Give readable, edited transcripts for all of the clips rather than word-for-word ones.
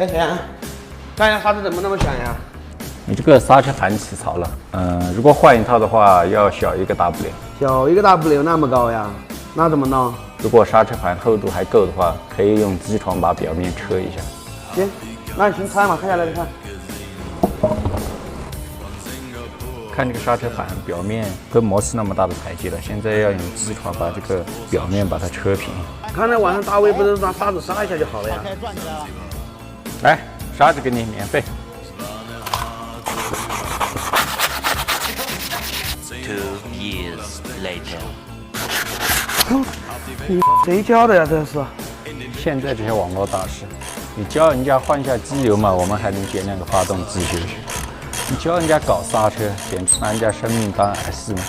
哎，亮，看一下刹车怎么那么响呀？你这个刹车盘起槽了，如果换一套的话，要小一个 W。小一个 W 那么高呀？那怎么弄？如果刹车盘厚度还够的话，可以用机床把表面车一下。行，那你先拆嘛，拆下来看。看这个刹车盘表面跟磨瓷那么大的台阶了，现在要用机床把这个表面把它车平。刚才晚上大卫不是拿沙子刹一下就好了呀？来，沙子给你免费。2 years later. 你谁教的呀？这是？现在这些网络大师，你教人家换一下机油嘛，我们还能减2个发动机修修。你教人家搞刹车，简直拿人家生命当儿戏嘛！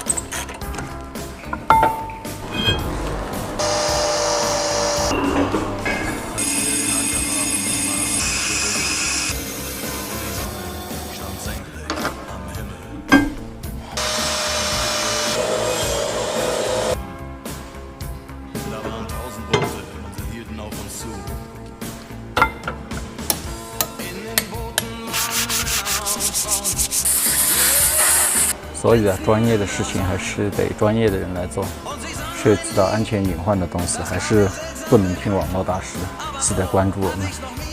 所以啊，专业的事情还是得专业的人来做。涉及到安全隐患的东西，还是不能听网络大师。记得关注我们。